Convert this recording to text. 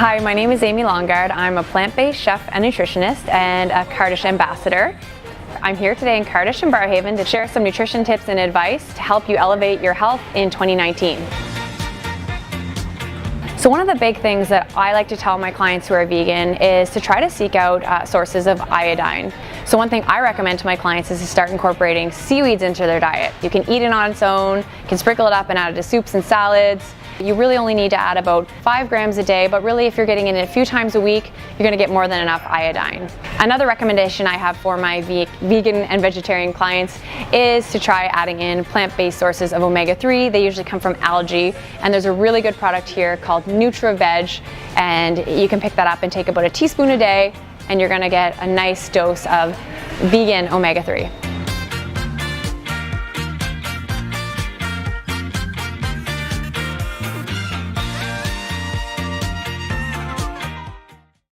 Hi, my name is Amy Longard. I'm a plant-based chef and nutritionist and a Kardish ambassador. I'm here today in Kardish and Barrhaven to share some nutrition tips and advice to help you elevate your health in 2019. So one of the big things that I like to tell my clients who are vegan is to try to seek out sources of iodine. So one thing I recommend to my clients is to start incorporating seaweeds into their diet. You can eat it on its own, you can sprinkle it up and add it to soups and salads. You really only need to add about 5 grams a day, but really if you're getting it a few times a week, you're going to get more than enough iodine. Another recommendation I have for my vegan and vegetarian clients is to try adding in plant-based sources of omega-3. They usually come from algae, and there's a really good product here called Nutri-Veg, and you can pick that up and take about a teaspoon a day, and you're going to get a nice dose of vegan omega-3.